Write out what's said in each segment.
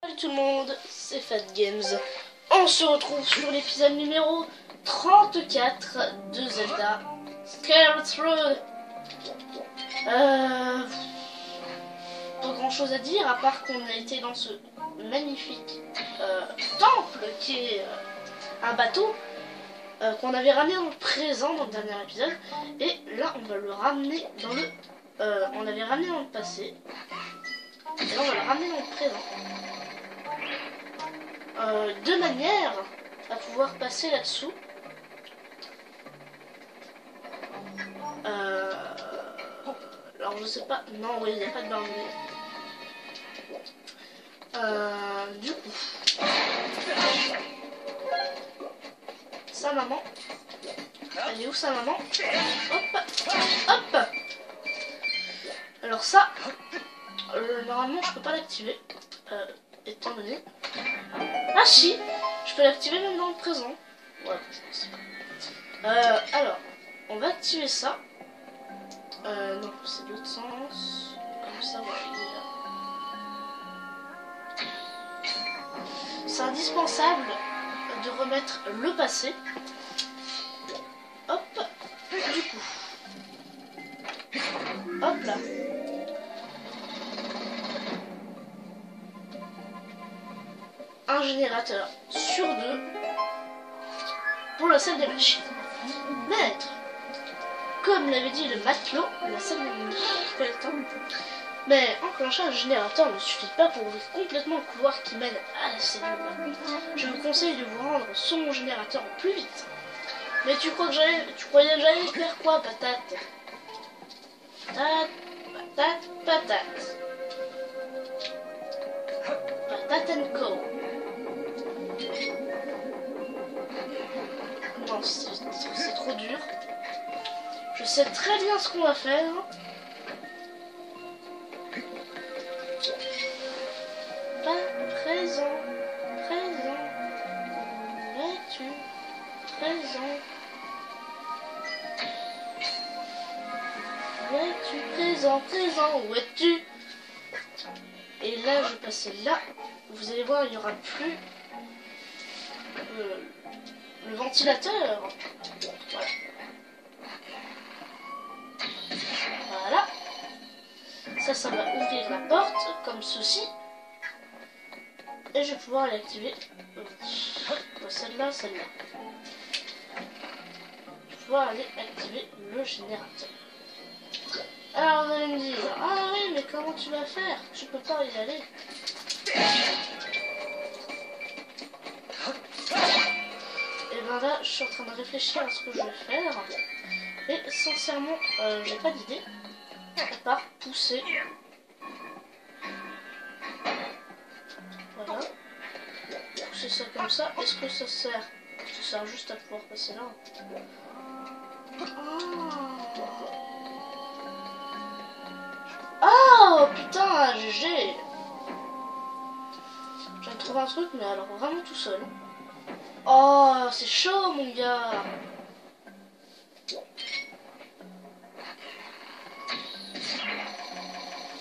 Salut tout le monde, c'est Fat Games. On se retrouve sur l'épisode numéro 34 de Zelda Skyward Sword. Pas grand chose à dire à part qu'on a été dans ce magnifique temple qui est un bateau qu'on avait ramené dans le présent dans le dernier épisode, et là on va le ramener dans le on l'avait ramené dans le passé et là on va le ramener dans le présent, de manière à pouvoir passer là-dessous. Alors je sais pas, non oui il n'y a pas de barrière. Du coup, sa maman, elle est où sa maman? Hop, hop. Alors ça, normalement je peux pas l'activer, étant donné... Ah si, je peux l'activer même dans le présent. Ouais, alors, on va activer ça. Non, c'est l'autre sens. Comme ça, voilà, il est là. C'est indispensable de remettre le passé. Hop, du coup. Hop là. Un générateur sur deux pour la salle des machines. Maître, comme l'avait dit le matelot, la salle des machines. Mais enclencher un générateur ne suffit pas pour ouvrir complètement le couloir qui mène à la cellule. Je vous conseille de vous rendre sur mon générateur au plus vite. Mais tu croyais que j'allais faire quoi, patate? Patate, patate, patate. Patate and Co. Non, c'est trop dur. Je sais très bien ce qu'on va faire. Pas présent, présent. Où es-tu? Présent. Où es-tu? Présent, présent. Où es-tu? Et là, je vais passer là. Vous allez voir, il n'y aura plus le ventilateur. Voilà. Voilà. Ça va ouvrir la porte comme ceci. Et je vais pouvoir aller activer celle-là, celle-là. Je vais pouvoir aller activer le générateur. Alors vous allez me dire, ah oui, mais comment tu vas faire? Tu peux pas y aller. Et ben là, je suis en train de réfléchir à ce que je vais faire. Et sincèrement, j'ai pas d'idée. À part pousser. Voilà. Pousser ça comme ça. Est-ce que ça sert? Ça sert juste à pouvoir passer là. Oh putain, GG. J'ai trouvé un truc, mais alors vraiment tout seul. Oh, c'est chaud mon gars.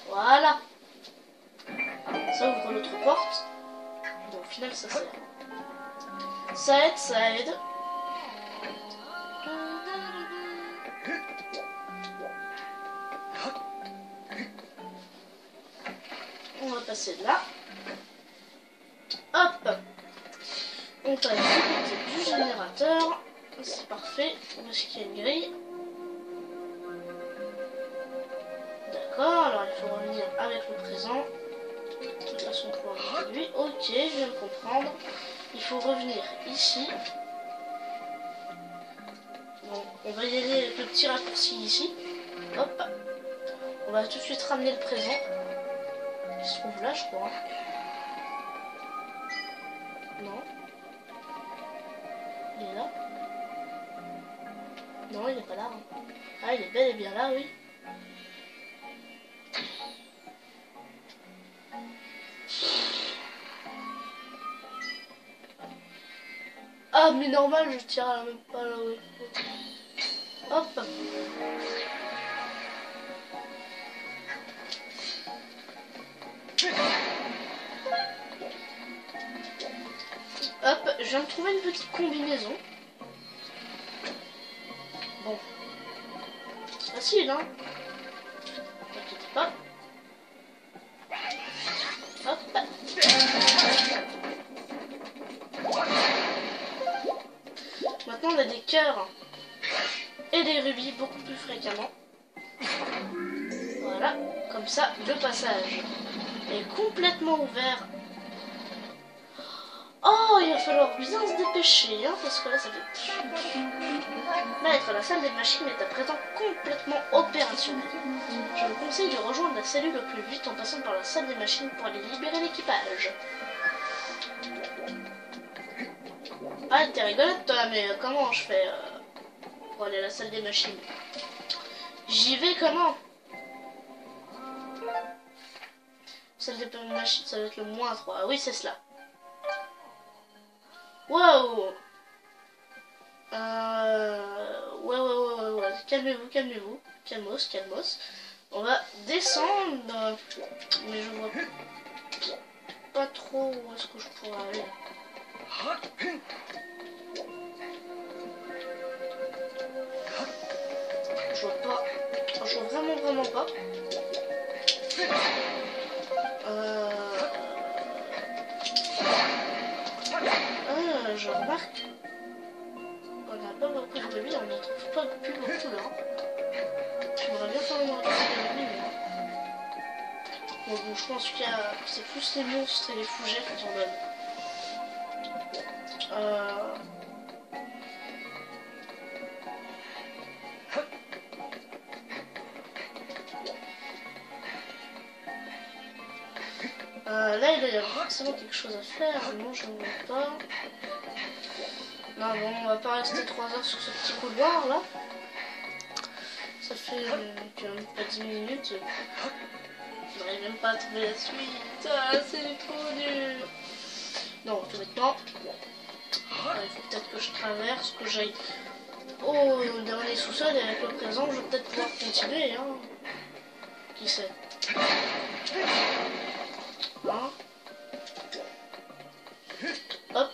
Voilà. Ça ouvre l'autre porte. Bon, au final, ça sert. Ça aide, ça aide. On va passer là. Hop. On passe du côté du générateur. C'est parfait. Où est-ce qu'il y a une grille? D'accord, alors il faut revenir avec le présent. De toute façon, pour avoir lui. Ok, je viens de comprendre. Il faut revenir ici. Bon, on va y aller avec le petit raccourci ici. Hop. On va tout de suite ramener le présent. Il se trouve là, je crois. Non. Il est là. Non, il n'est pas là. Ah, il est bel et bien là, oui. Ah, mais normal, je tire à la même pas là, oui. Hop. Hop, je viens de trouver une petite combinaison. Bon. C'est facile, hein. T'inquiète pas. Hop. Maintenant, on a des cœurs et des rubis beaucoup plus fréquemment. Voilà, comme ça, le passage est complètement ouvert. Oh, il va falloir bien se dépêcher, hein, parce que là, ça fait... Maître, la salle des machines est à présent complètement opérationnelle. Je vous conseille de rejoindre la cellule au plus vite en passant par la salle des machines pour aller libérer l'équipage. Ah, t'es rigolote, toi, mais comment je fais pour aller à la salle des machines? J'y vais comment? Salle des machines, ça va être le -3. Ah oui, c'est cela. Waouh! Ouais. Calmez-vous. Calmos. On va descendre. Mais je vois pas trop où est-ce que je pourrais aller. Je vois pas. Je vois vraiment pas. Je remarque qu'on n'a pas beaucoup de rubis, on ne trouve pas plus beaucoup là. J'aimerais bien faire une retraite de rubis, mais... Bon, je pense que c'est plus les monstres et les fougères qui en donnent. Là, il doit y avoir forcément quelque chose à faire. Non, je ne vois pas. Non, bon, on va pas rester 3 heures sur ce petit couloir là. Ça fait quand même pas 10 minutes. Je n'arrive même pas à trouver la suite. Ah, c'est trop dur. Non, tout bêtement. Il faut peut-être que je traverse, que j'aille au dernier sous-sol et avec le présent, je vais peut-être pouvoir continuer. Hein. Qui sait? Hein? Hop.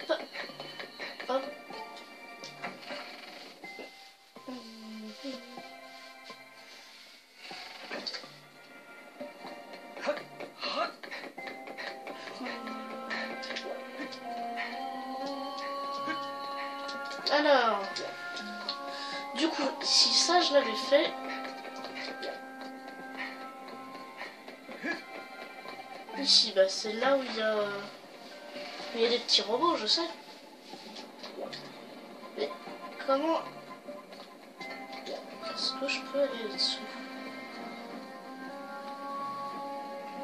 Alors, du coup, si ça je l'avais fait, ici, bah c'est là où il y a des petits robots, je sais. Mais comment est-ce que je peux aller dessous?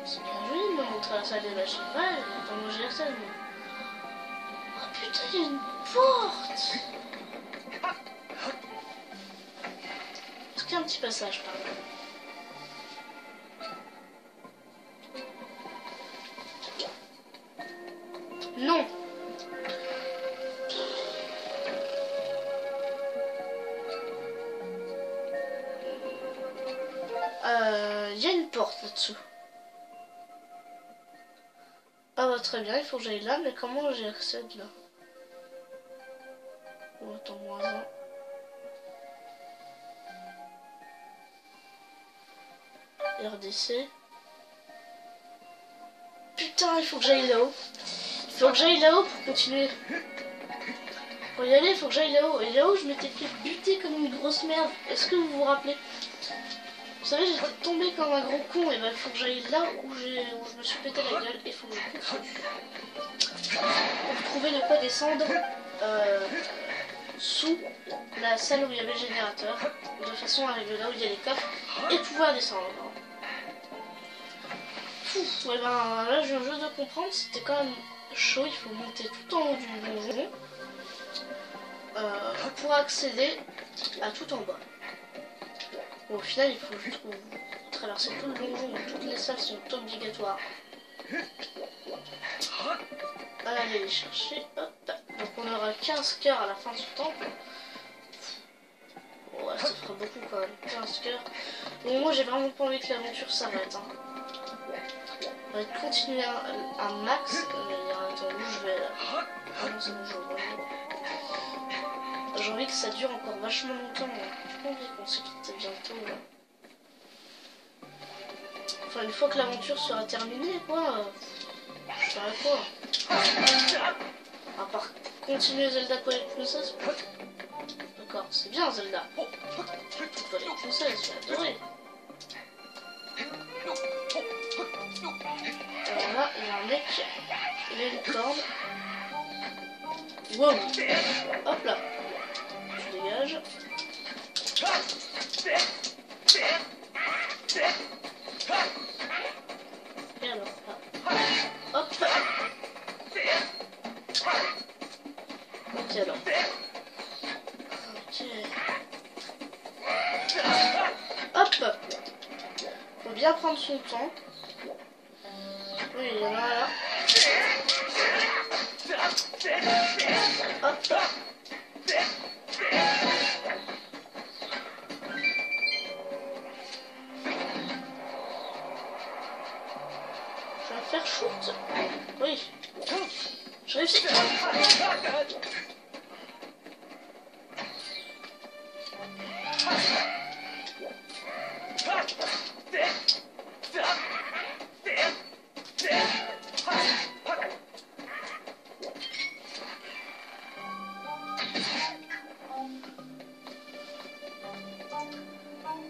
C'est bien joli de me montrer la salle des machines. Ouais, comment j'ai la salle, mais... Oh putain, il y a une porte! Est-ce qu'il y a un petit passage par là? Non! Il y a une porte là-dessous. Ah bah très bien, il faut que j'aille là, mais comment j'y accède là? Oh, attends, -1. RDC. Putain, il faut que j'aille là-haut. Il faut que j'aille là-haut pour continuer. Pour y aller, il faut que j'aille là-haut. Et là-haut, je m'étais fait buter comme une grosse merde. Est-ce que vous vous rappelez? Vous savez, j'étais tombé comme un gros con. Et ben, il faut que j'aille là où je me suis pété la gueule. Et il faut que je continue. Pour trouver de quoi descendre sous la salle où il y avait le générateur. De façon à arriver là où il y a les coffres. Et pouvoir descendre. Ouais ben là je viens juste de comprendre, c'était quand même chaud, il faut monter tout en haut du donjon pour accéder à tout en bas. Bon, au final il faut je trouve traverser tout le donjon, toutes les salles sont obligatoires. Allez les chercher, hop. Donc on aura 15 cœurs à la fin de ce temple. Ouais, ça ferait beaucoup quand même, 15 cœurs. Bon, moi j'ai vraiment pas envie que l'aventure s'arrête. Hein. On va continuer un max. Attends, où je vais là? Ah non, c'est bon, je vois. J'ai envie que ça dure encore vachement longtemps. J'ai pas envie qu'on se quitte bientôt. Là. Enfin, une fois que l'aventure sera terminée, quoi. Je ferai quoi? À part continuer Zelda Twilight Princess. D'accord, c'est bien Zelda. Twilight Princess, j'ai adoré. Alors là, il y a un mec, il a une corde. Wow. Hop là. Je dégage. Et alors là. Hop. Ok alors. Ok. Hop. Faut bien prendre son temps. Oui, il y en a là. Hop. Je vais me faire shoot. Oui. Je réussis.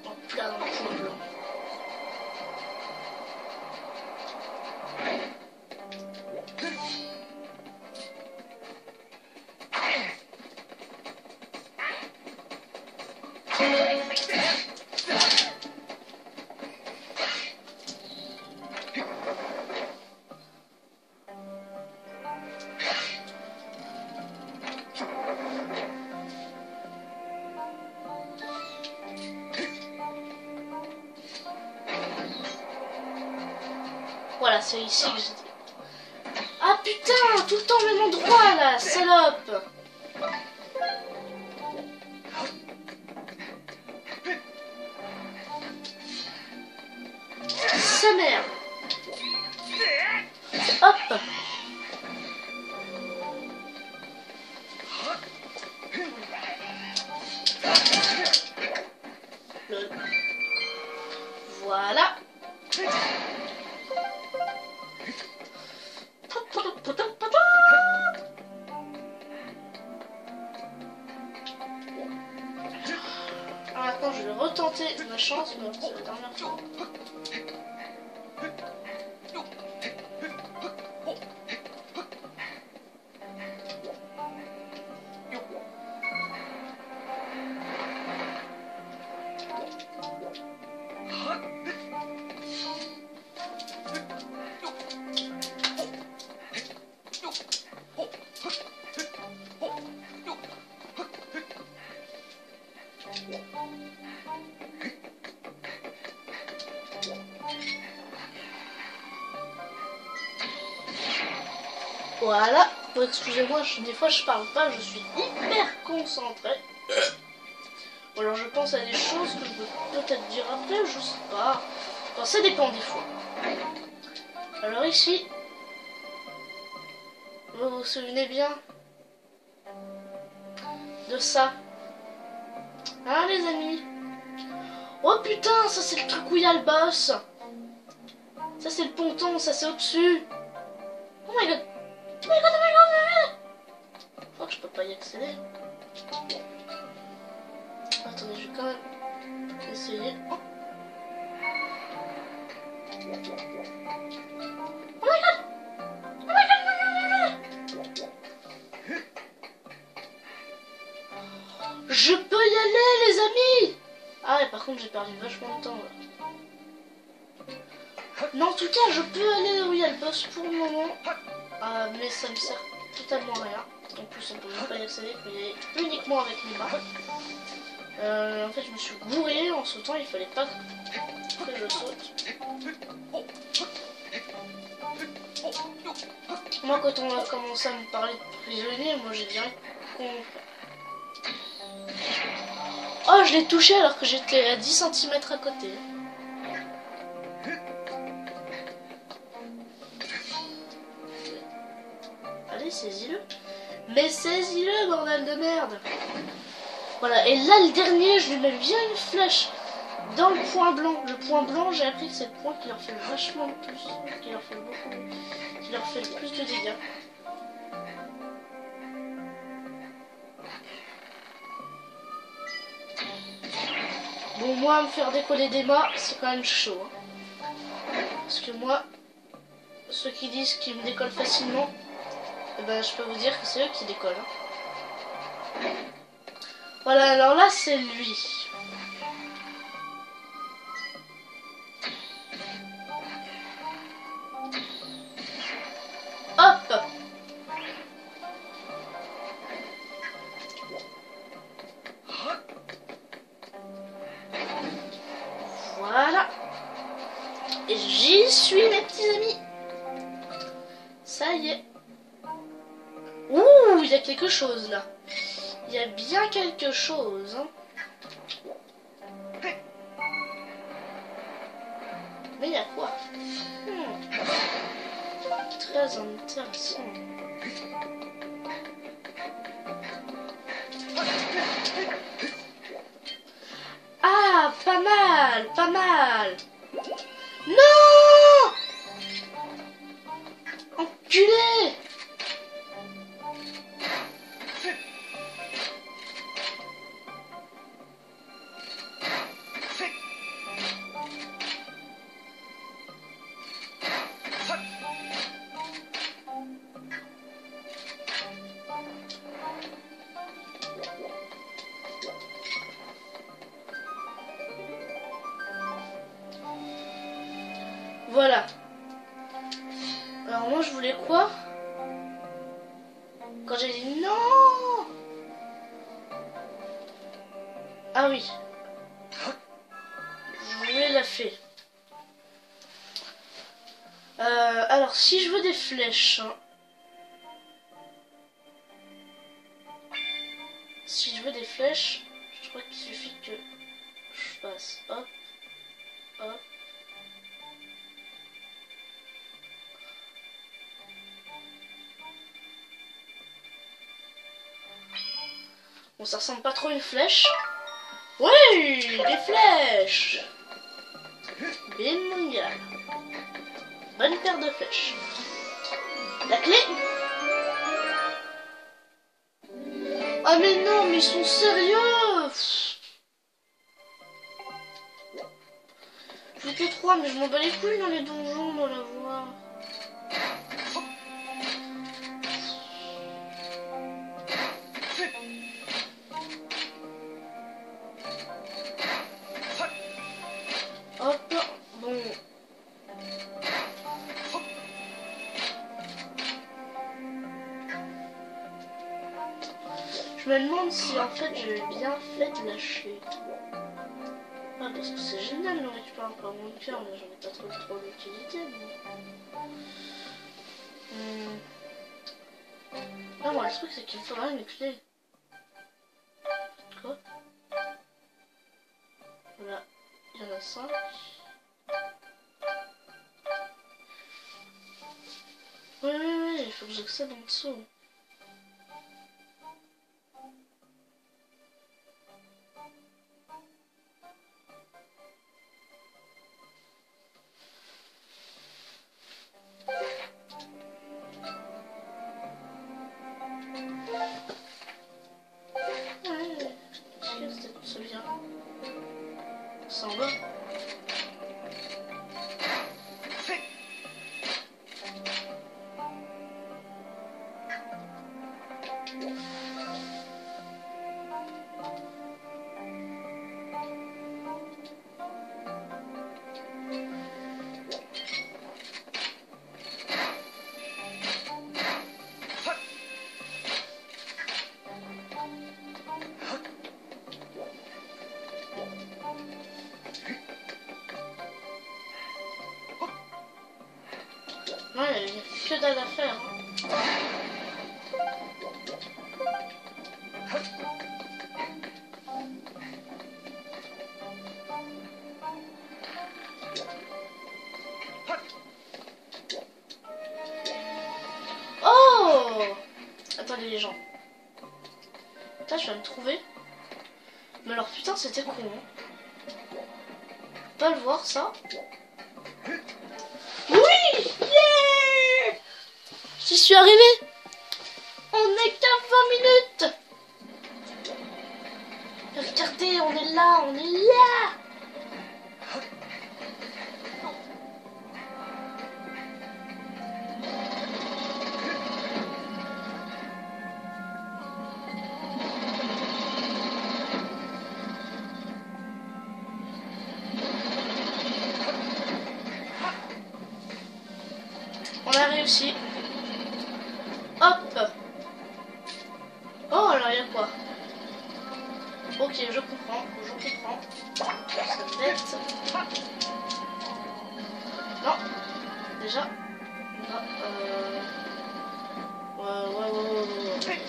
Hop là, dans le point blanc. Voilà, c'est ici que j'étais. Ah putain, tout le temps au même endroit là, salope. Sa mère. Hop. Voilà. Alors maintenant je vais retenter ma chance, mais c'est la dernière fois. Voilà. Bon, excusez-moi, des fois je parle pas, je suis hyper concentré. Ou alors je pense à des choses que je peux peut-être dire après, je sais pas. Enfin, ça dépend des fois. Alors ici, vous vous souvenez bien de ça? Hein les amis? Oh putain, ça c'est le truc où il y a le boss. Ça c'est le ponton, ça c'est au-dessus. Oh my god. Oh my god, oh my god, oh my god. Je crois que je peux pas y accéder. Attendez, je vais quand même essayer. Oh. Oh my god. Oh my god, oh my god, oh my god. Je peux y aller les amis. Ah et par contre j'ai perdu vachement de temps là. Non, en tout cas je peux aller où il y a le boss pour le moment. Mais ça me sert totalement à rien. En plus on peut même pas y accéder, il faut y aller uniquement avec Nima. En fait je me suis gouré en sautant, il fallait pas que je saute. Moi quand on a commencé à me parler de prisonnier, moi j'ai direct compris. Oh, je l'ai touché alors que j'étais à 10 cm à côté. Allez, saisis-le. Mais saisis-le, bordel de merde. Voilà, et là, le dernier, je lui mets bien une flèche dans le point blanc. Le point blanc, j'ai appris que c'est le point qui leur fait vachement le plus. Qui leur fait beaucoup. Qui leur fait le plus de dégâts. Bon, moi, me faire décoller des mâts, c'est quand même chaud. Hein. Parce que moi, ceux qui disent qu'ils me décollent facilement, eh ben, je peux vous dire que c'est eux qui décollent. Hein. Voilà, alors là, c'est lui. Hop! Voilà. Et j'y suis, mes petits amis. Ça y est. Ouh, il y a quelque chose là. Il y a bien quelque chose. Hein. Mais il y a quoi? Très intéressant. Ah, pas mal, pas mal. Non! Enculé! Voilà. Alors moi je voulais quoi? Quand j'ai dit non! Ah oui. Je voulais la fée. Alors si je veux des flèches... Hein, si je veux des flèches, je crois qu'il suffit que je fasse hop, hop. Bon, ça ressemble pas trop à une flèche. Oui, des flèches. Bim, mon gars. Bonne paire de flèches. La clé. Ah mais non, mais ils sont sérieux. Je que 3, mais je m'en bats les couilles dans les donjons, dans la voie. Hop, bon. Je me demande si en fait j'ai bien fait de lâcher. Ah, parce que c'est génial de récupérer encore mon cœur, mais j'en ai pas trop d'utilité. Ah, moi le truc c'est qu'il me faudra une clé. Quoi? Voilà, il y en a 5. Oui, il faut que j'accède en dessous. Ça en va. les gens. Putain, je vais me trouver. Mais alors putain, c'était con. Hein. Pas le voir ça. Oui, yeah, j'y suis arrivé. On est qu'à 20 minutes. Regardez, on est là, on est là. On a réussi. Hop. Oh, alors il y a quoi? Ok, je comprends, C'est bête. Non, déjà. Ouais.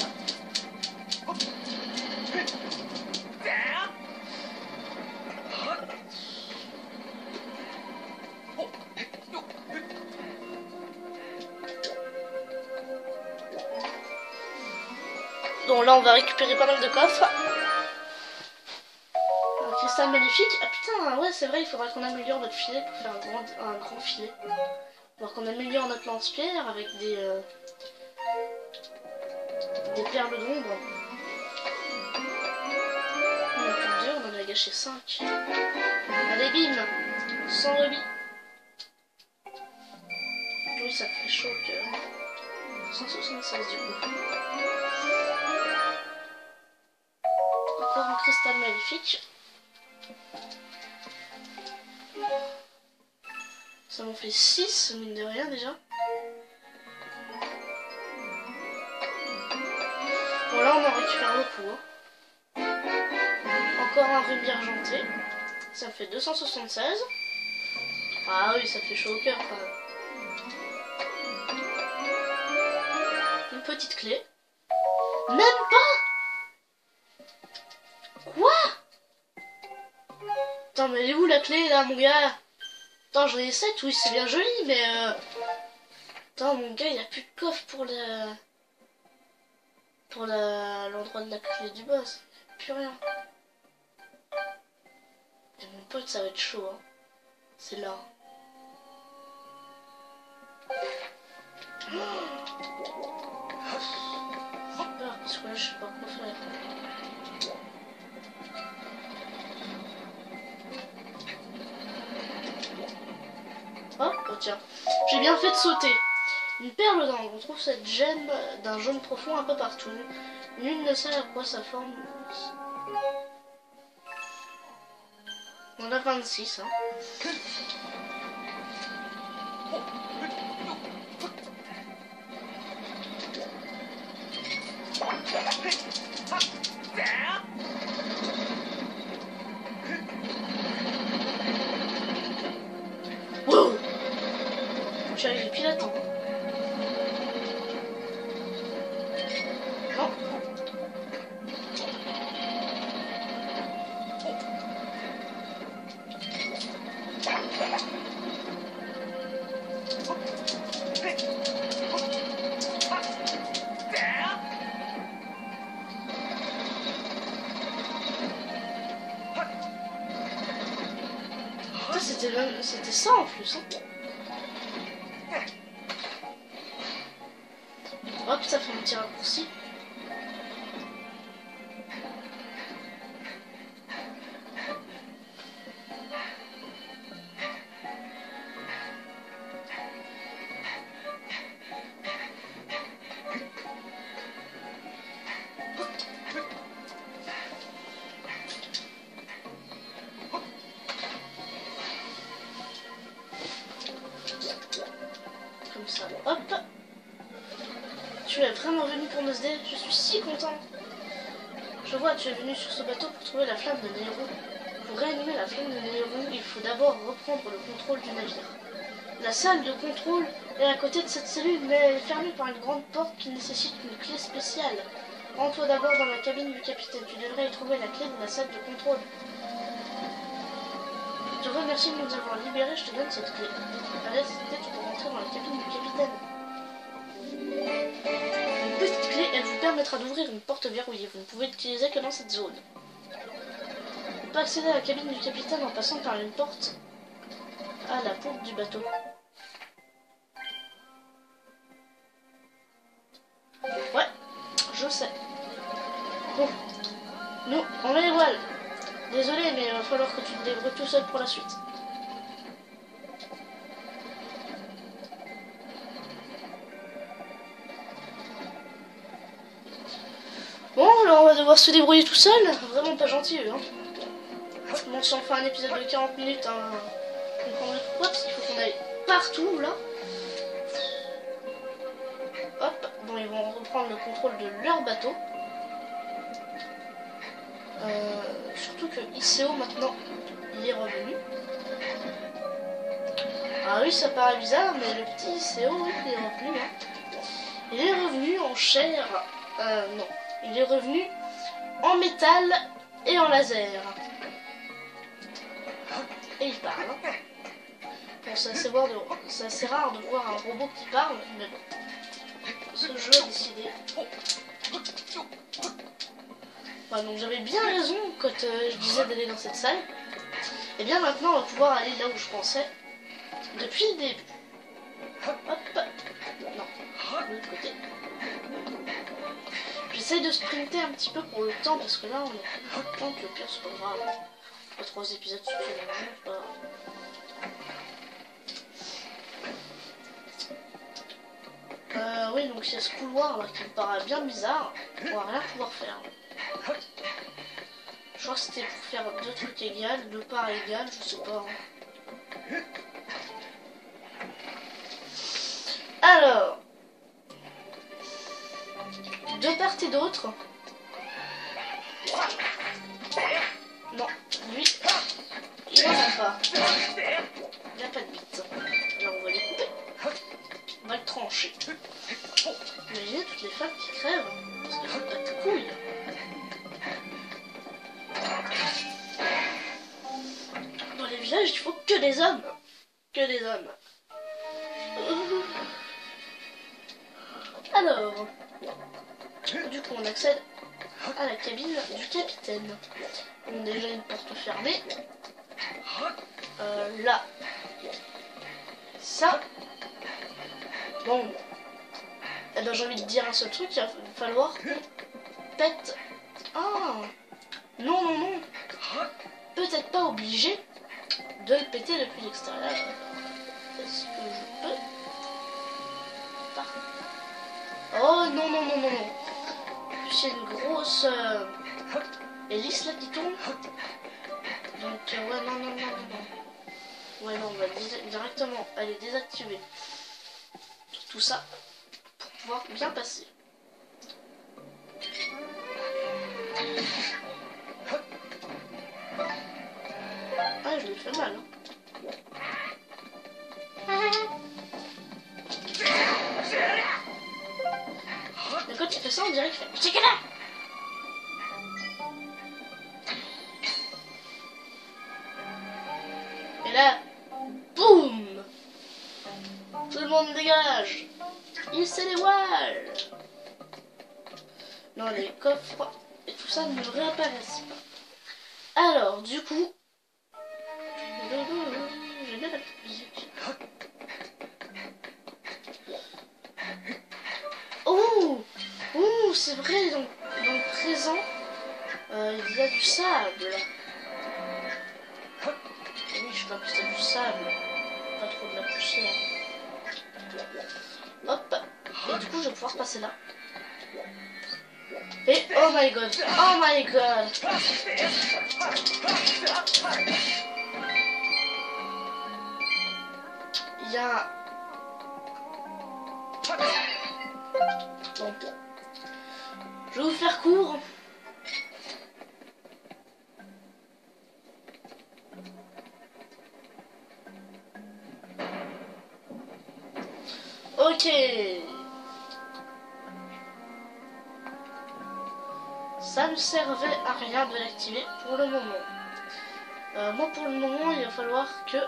Donc là, on va récupérer pas mal de coffres. Un cristal magnifique. Ah putain, ouais, c'est vrai, il faudra qu'on améliore notre filet pour faire un grand filet. Alors qu'on améliore notre lance-pierre avec des perles d'ombre. On en a plus que 2, on en a gâché 5. Allez, bim, 100 rubis. Oui, ça fait chaud que 176 du coup. Encore un cristal magnifique. Ça m'en fait 6, mine de rien déjà. Bon là on en récupère beaucoup. Hein. Encore un rubis argenté. Ça me fait 276. Ah oui, ça fait chaud au cœur quand même. Une petite clé. Même pas. Quoi? Attends, mais elle est où la clé là, mon gars? Attends, j'en ai 7, oui, c'est bien joli, mais attends, mon gars, il a plus de coffre pour l'endroit de la clé du boss. Plus rien. Et mon pote, ça va être chaud, hein. C'est là. J'ai peur, parce que là, je sais pas quoi faire. Oh tiens, j'ai bien fait de sauter. Une perle d'ambre, on trouve cette gemme d'un jaune profond un peu partout. Nul ne sait à quoi ça forme. On a 26, hein. Wow! Je suis arrivé pile à temps. Non. C'était ça en plus. Hein. Hop, ça fait un petit raccourci. Comme ça, hop. Tu es vraiment venu pour Nosdale, je suis si content. Je vois, tu es venu sur ce bateau pour trouver la flamme de Nehru. Pour réanimer la flamme de Nehru, il faut d'abord reprendre le contrôle du navire. La salle de contrôle est à côté de cette cellule, mais elle est fermée par une grande porte qui nécessite une clé spéciale. Rends-toi d'abord dans la cabine du capitaine, tu devrais y trouver la clé de la salle de contrôle. Je te remercie de nous avoir libérés, je te donne cette clé. À l'aide de cette clé, tu peux rentrer dans la cabine du capitaine. Une petite clé, elle vous permet permettra d'ouvrir une porte verrouillée. Vous ne pouvez l'utiliser que dans cette zone. On peut accéder à la cabine du capitaine en passant par une porte à la pompe du bateau. Ouais, je sais. Bon, nous, on met les voiles. Désolé, mais il va falloir que tu te débrouilles tout seul pour la suite. Bon, alors on va devoir se débrouiller tout seul. Vraiment pas gentil, hein. Bon, si on fait un épisode de 40 minutes, hein, on comprendrait pourquoi, parce qu'il faut qu'on aille partout, là. Hop, bon, ils vont reprendre le contrôle de leur bateau. Surtout que ICO, maintenant, il est revenu. Ah oui, ça paraît bizarre, mais le petit ICO, oui, il est revenu, hein. Il est revenu en chair. Non. Il est revenu en métal et en laser. Et il parle. Bon, c'est assez rare de voir un robot qui parle, mais bon. Ce jeu a décidé. Ouais, donc j'avais bien raison quand je disais d'aller dans cette salle. Et bien maintenant, on va pouvoir aller là où je pensais depuis le début. Hop. Non, de l'autre côté. J'essaie de sprinter un petit peu pour le temps parce que là on est en temps, puis au pire c'est pas grave. Pas 3 épisodes supplémentaires, c'est pas... oui, donc il y a ce couloir là qui me paraît bien bizarre. On va rien pouvoir faire. Je crois que c'était pour faire 2 trucs égaux, 2 parts égales, je sais pas. Hein. Alors, de part et d'autre. Non, lui, il n'en a pas. Il n'y a pas de bite. Alors on va les couper. On va le trancher. Imaginez toutes les femmes qui crèvent parce qu'elles n'ont pas de couilles. Dans les villages, il faut que des hommes. Que des hommes. Alors, du coup on accède à la cabine du capitaine. On a déjà une porte fermée. Là. Ça. Bon. Eh ben j'ai envie de dire un seul truc, il va falloir qu'on pète. Ah. Non. Peut-être pas obligé de le péter depuis l'extérieur. Est-ce que je peux? Oh non. C'est une grosse hélice là qui tourne. Donc ouais non. Ouais non, on va directement aller désactiver tout ça pour pouvoir bien passer. Ah, je lui fais mal. Mais quand il fait ça, on dirait qu'il fait Chikada. Et là, boum! Tout le monde dégage! Il sait les voiles! Non, les coffres et tout ça ne réapparaissent pas. Alors, du coup, j'aime bien la petite musique. Oh, c'est vrai, dans le présent, il y a du sable. Oui, je vois que c'est du sable, pas trop de la poussière. Hop, et du coup, je vais pouvoir passer là. Et oh my god! Il y a... Bon. Je vais vous faire court. Ok. Ça ne servait à rien de l'activer pour le moment. Moi pour le moment il va falloir que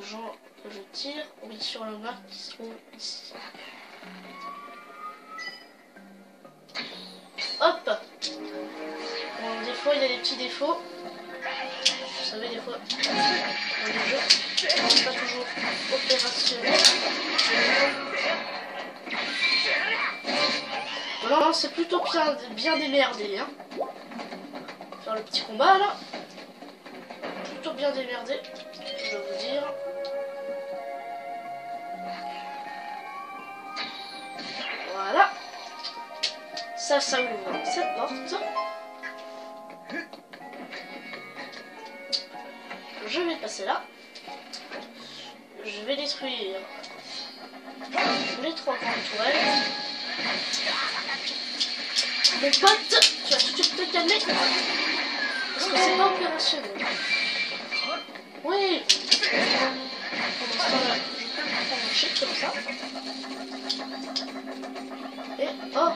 je tire, oui, sur le map qui se trouve ici. signaler les petits défauts. Vous savez, des fois, dans les jeux, c'est pas toujours opérationnel. Voilà, c'est plutôt bien démerdé. Hein. Faire le petit combat là. Plutôt bien démerdé, je dois vous dire. Voilà. Ça ouvre cette porte. Je vais passer là. Je vais détruire les 3 grandes tourelles. Mon pote, tu vas tout de suite te calmer. Parce que c'est pas opérationnel. Oui. Pendant ce temps-là, je peux me prendre un chip comme ça. Et oh.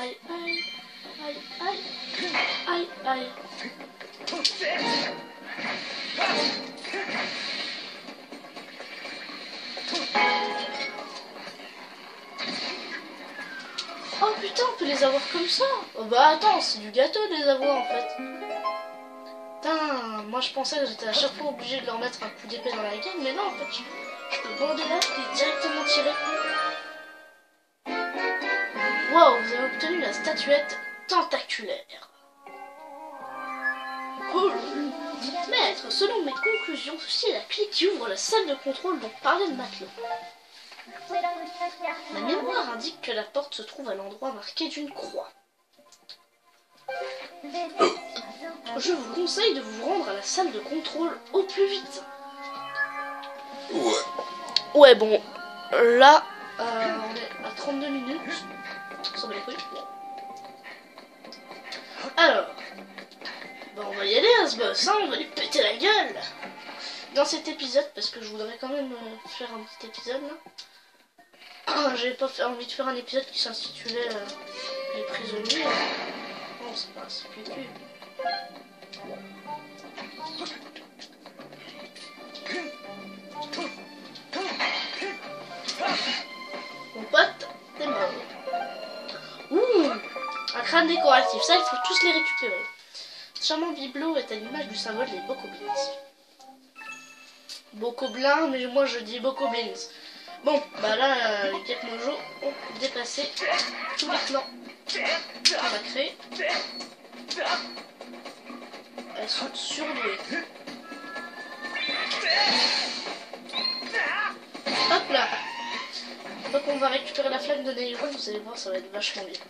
Aïe, aïe, aïe, aïe, aïe, aïe. Oh putain, on peut les avoir comme ça. Oh bah attends, c'est du gâteau de les avoir en fait. Putain, moi je pensais que j'étais à chaque fois obligé de leur mettre un coup d'épée dans la gueule, mais non en fait, je peux bander là et directement tirer. Wow, vous avez obtenu la statuette tentaculaire. Cool. Maître, selon mes conclusions, ceci est la clé qui ouvre la salle de contrôle dont parlait le matelot. Ma mémoire indique que la porte se trouve à l'endroit marqué d'une croix. Je vous conseille de vous rendre à la salle de contrôle au plus vite. Ouais, bon, là, on est à 32 minutes. Ça va les couilles. Alors, bah on va y aller à ce boss, hein, on va lui péter la gueule. Dans cet épisode, parce que je voudrais quand même faire un petit épisode là. J'avais pas envie de faire un épisode qui s'intitulait Les prisonniers. Non, c'est pas, c'est plus pub. Mon pote, t'es mort. Ouh, un crâne décoratif, ça il faut tous les récupérer. Ce charmant bibelot est à l'image du symbole des bokoblins. Bokoblins, mais moi je dis bokoblins. Bon, bah là, les Gek Mojo ont dépassé tous les clans qu'on a créés. Elles sont surdouées. Hop là. Donc on va récupérer la flamme de Nehru, vous allez voir, ça va être vachement bien.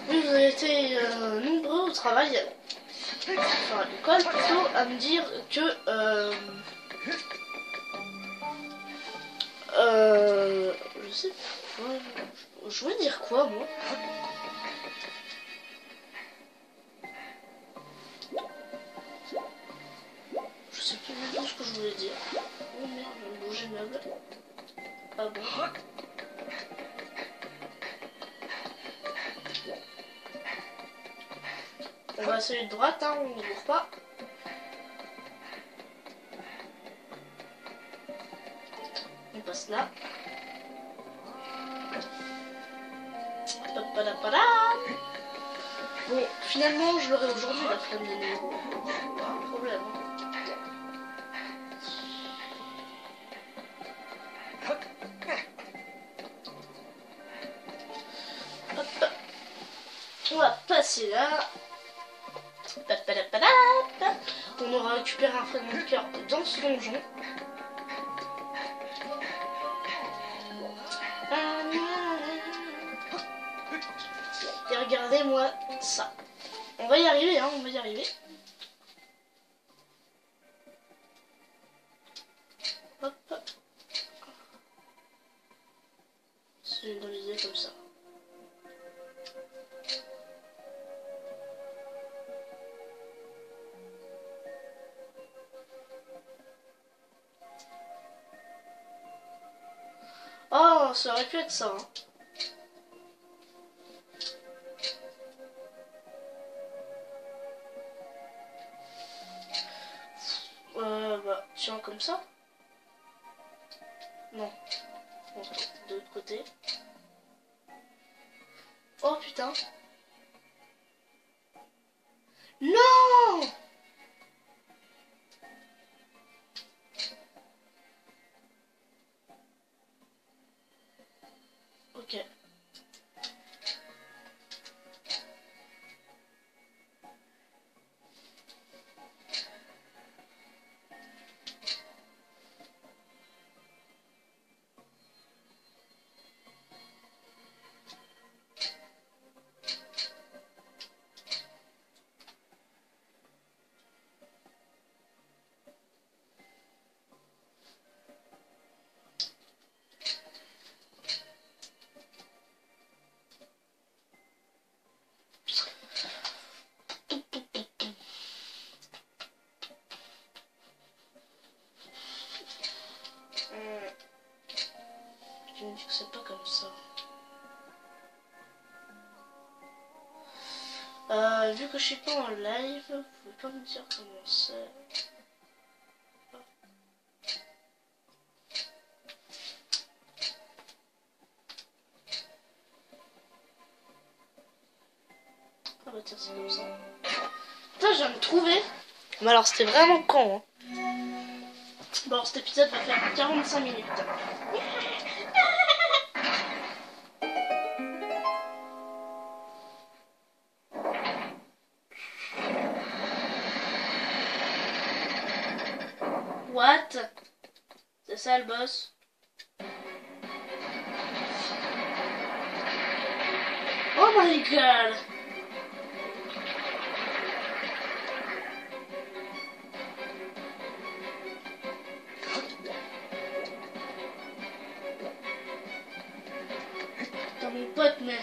Oui, vous avez été nombreux au travail, enfin à l'école plutôt, à me dire que je sais pas, je voulais dire quoi moi? Je sais plus du tout ce que je voulais dire. Oh merde, je vais bouger le meuble. Ah bon. On va essayer de droite, hein, on ne court pas. On passe là. Bon, finalement, je l'aurai aujourd'hui la flamme de Nehru. Pas un problème. Hop. On va passer là. On aura récupéré un fragment de cœur dans ce donjon. Et regardez-moi ça. On va y arriver, hein, on va y arriver. Hop. C'est dans l'idée comme ça. ça aurait pu être ça. Hein. Bah, tiens, comme ça. Non. Bon, de l'autre côté. Oh putain. Non! Ok. Tu me dis que c'est pas comme ça. Vu que je suis pas en live, vous pouvez pas me dire comment c'est. Ah bah tiens, c'est comme ça. Putain, je viens de trouver. Mais alors, c'était vraiment con. Hein. Bon, alors, cet épisode va faire 45 minutes. What? C'est ça le boss? Oh my god! Putain, mon pote, mais...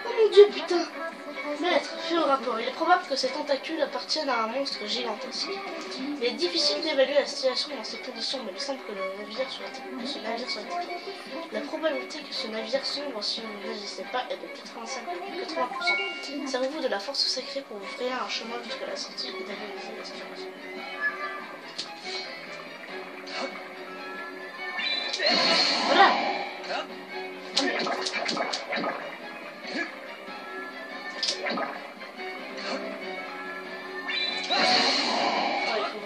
Oh mon dieu, putain! Maître, fais au rapport. Il est probable que ces tentacules appartiennent à un monstre gigantesque. Il est difficile d'évaluer la situation dans ces conditions, mais il semble que ce navire soit attaqué. La probabilité que ce navire sombre si vous n'agissez pas est de 80%. Servez-vous de la force sacrée pour vous frayer un chemin jusqu'à la sortie et d'analyser la situation. Voilà!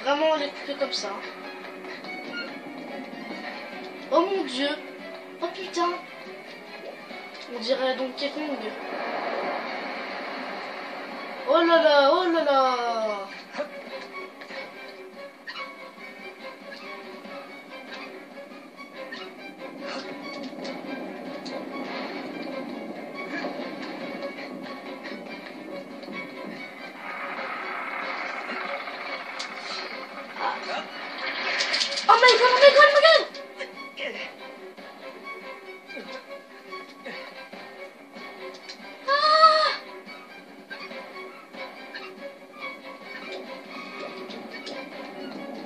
Vraiment les couper comme ça. Oh mon dieu. Oh putain. On dirait donc Kong. Oh là là, oh là là. Oh my god, oh my god, oh my god!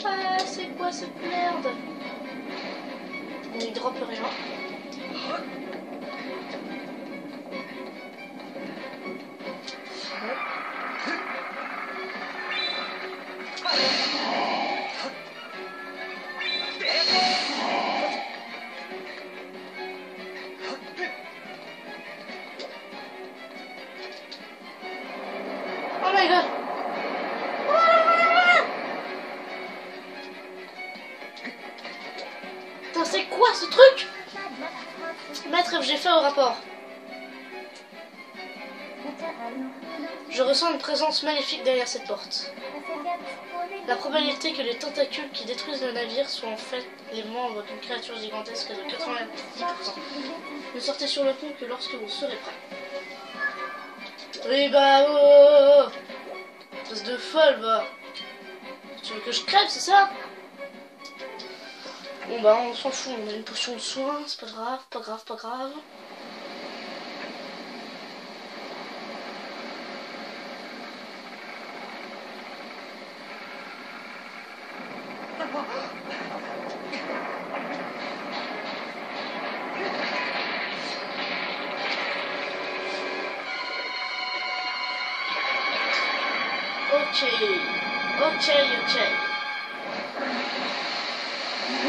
Ah, c'est quoi cette merde? Bon, il drop rien. Oh my god! Putain, c'est quoi ce truc? Maître, j'ai fait au rapport. Je ressens une présence maléfique derrière cette porte. La probabilité que les tentacules qui détruisent le navire soient en fait les membres d'une créature gigantesque est de 90%. Ne sortez sur le pont que lorsque vous serez prêt. Oui bah oh, espèce de folle va. Tu veux que je crève, c'est ça? Bon bah on s'en fout, on a une potion de soin, c'est pas grave, pas grave, pas grave. Ok.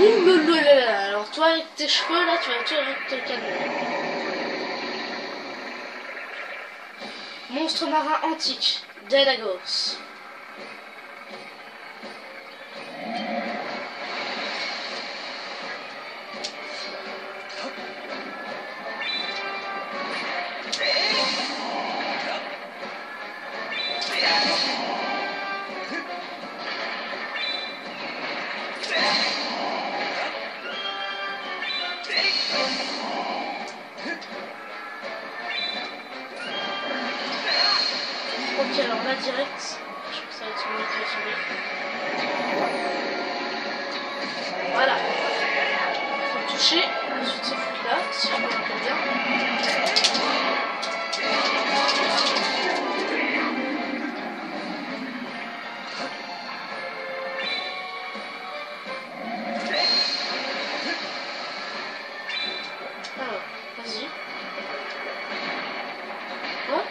Ouh là là. Alors toi avec tes cheveux là, tu vas te calmer. Monstre marin antique, Delagos. Ok, alors là direct, je pense que ça va être une autre souris. Voilà. Faut le toucher, ensuite ce flux là, si je me rappelle bien. Alors, vas-y. Quoi?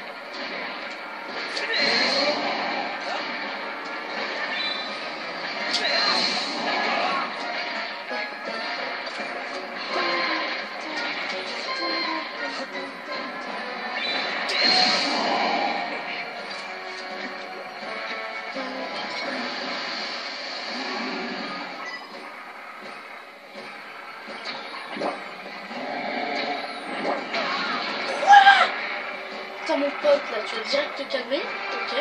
Attends mon pote là, tu vas direct te calmer, ok.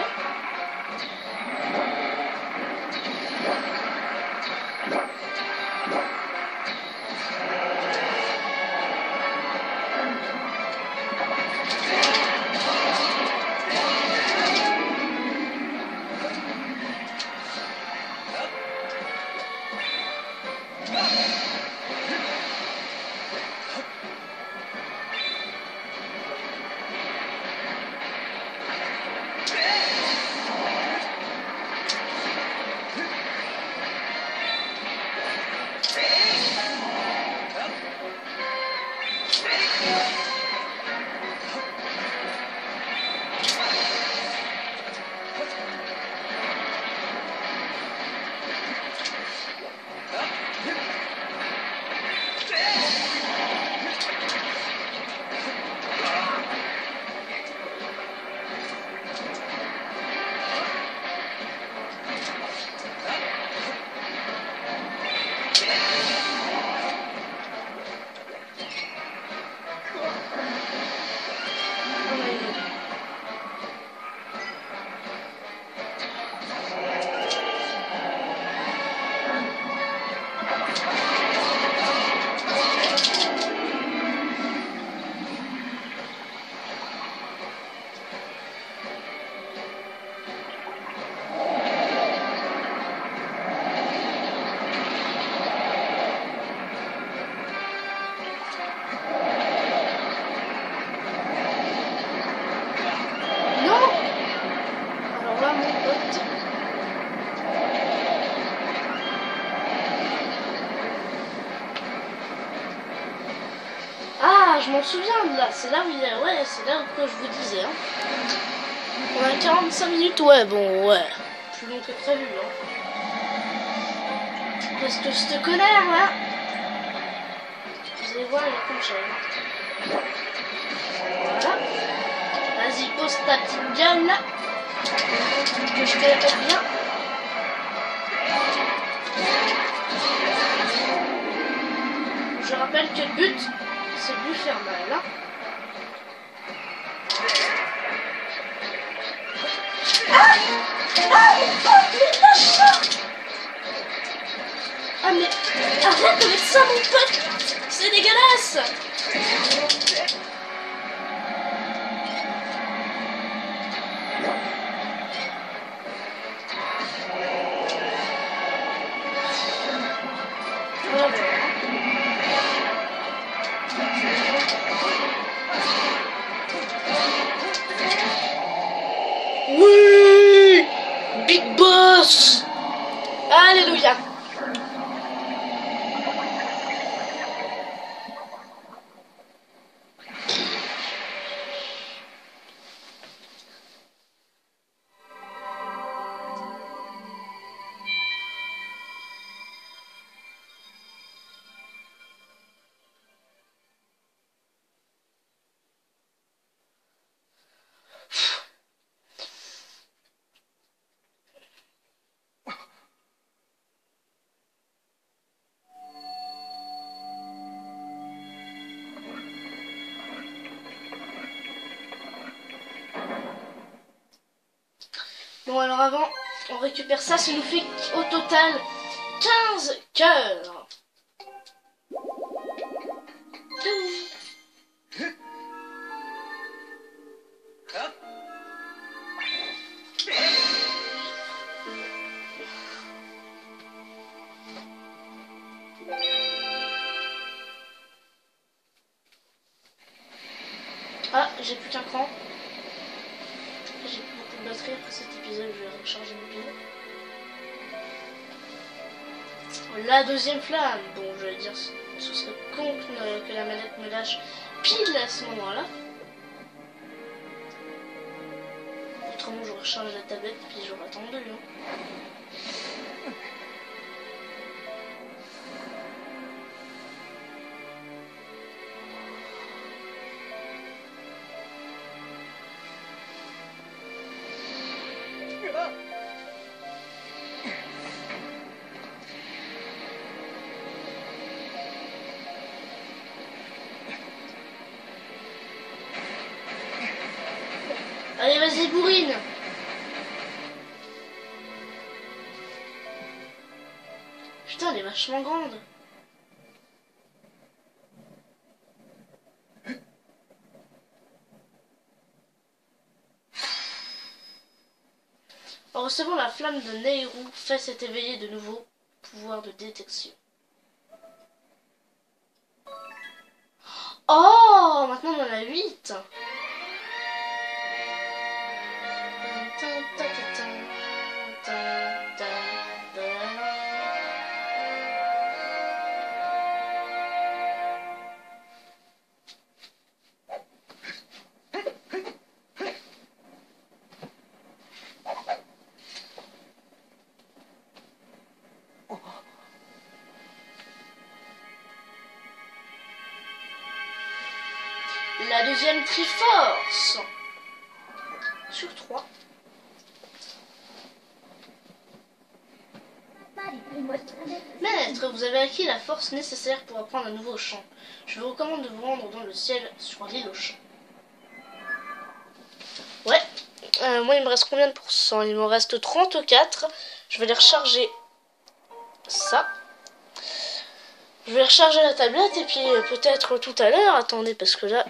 Je m'en souviens de là, c'est là où il est, ouais, c'est là où je vous disais. Hein. On a 45 minutes, ouais, bon, ouais, plus long que prévu. Hein. Parce que je te connais, là. Vous allez voir, il est comme ça. Voilà. Vas-y, pose ta petite gueule là. Que je te répète bien. Je rappelle que le but, c'est de lui faire mal là. Mais lâche ça! Ah mais arrête avec ça mon pote! C'est dégueulasse! Oui! Big Boss! Alléluia! Bon, alors avant, on récupère ça. Ça nous fait au total 15 cœurs. Ah, j'ai plus qu'un cran. J'ai plus beaucoup de batterie après cet épisode, je vais recharger mon pile. La deuxième flamme. Bon, je vais dire, ce serait con que la manette me lâche pile à ce moment-là. Autrement, je recharge la tablette puis j'aurai attendu. Hein. Allez, vas-y, bourrine. Putain, elle est vachement grande. En recevant la flamme de Nehru, fait s'est éveillé de nouveau pouvoir de détection. Oh, maintenant on en a 8. La deuxième Triforce sur 3. Maître, vous avez acquis la force nécessaire pour apprendre un nouveau chant. Je vous recommande de vous rendre dans le ciel sur l'île aux chants. Ouais, moi il me reste combien de pourcents? Il me reste 34. Je vais les recharger ça. Je vais recharger la tablette et puis peut-être tout à l'heure. Attendez, parce que là,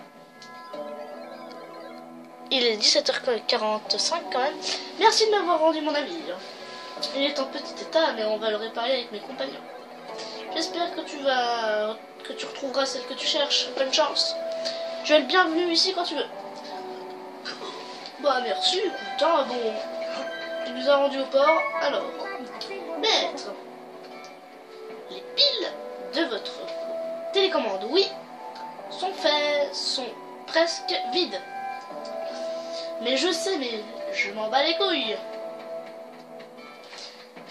il est 17h45 quand même. Merci de m'avoir rendu mon avis. Il est en petit état, mais on va le réparer avec mes compagnons. J'espère que tu retrouveras celle que tu cherches. Bonne chance. Tu es le bienvenu ici quand tu veux. Bah merci, écoute, hein, bon. Tu nous as rendu au port, alors. Maître, les piles de votre télécommande, oui, sont presque vides. Mais je sais, mais je m'en bats les couilles.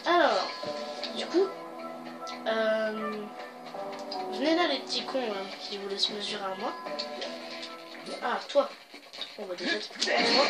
Alors, du coup, venez là les petits cons là, qui vous laissent mesurer à moi. Ah, toi. On va déjà te prendre moi.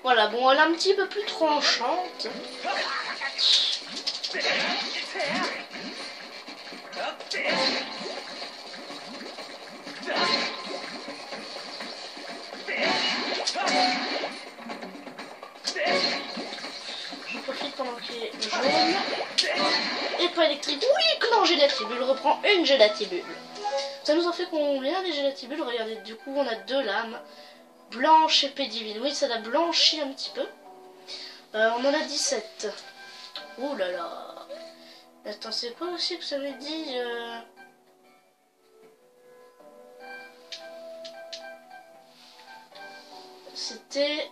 Voilà, bon, elle est un petit peu plus tranchante. Je profite pendant qu'il est jaune. Et pas électrique. Oui, non, gélatibule. Reprend une gélatibule. Ça nous en fait combien des gélatibules? Regardez, du coup, on a 2 lames. Blanche et pédivine. Oui, ça l'a blanchi un petit peu. On en a 17. Ouh là là. Attends, c'est quoi aussi que ça me dit C'était...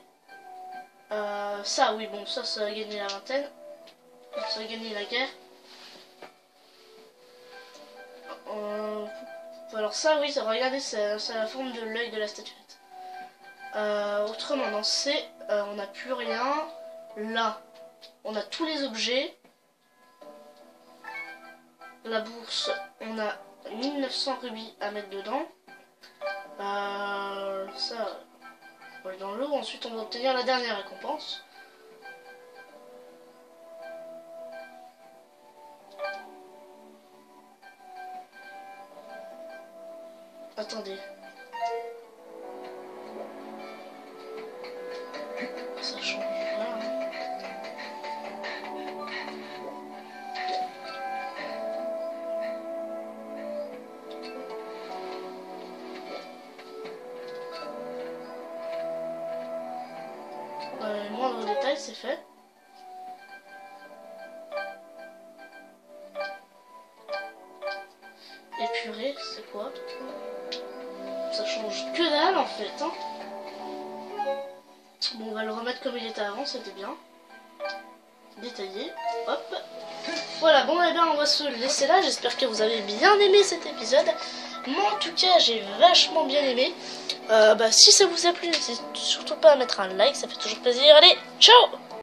ça, oui, bon, ça a gagné la vingtaine. Ça a gagné la guerre. Alors ça, oui, regardez, c'est la forme de l'œil de la statuette. Autrement, dans C, on n'a plus rien. Là, on a tous les objets. La bourse, on a 1900 rubis à mettre dedans. Ça, on va aller dans l'eau. Ensuite, on va obtenir la dernière récompense. Attendez. Ça change. Voilà. Les moindres détails, c'est fait. Épuré, c'est quoi? Ça change que dalle en fait. Hein. Bon, on va le remettre comme il était avant, c'était bien. Détaillé, hop. Voilà, bon, et bien on va se laisser là. J'espère que vous avez bien aimé cet épisode. Moi en tout cas, j'ai vachement bien aimé. Si ça vous a plu, n'hésitez surtout pas à mettre un like, ça fait toujours plaisir. Allez, ciao!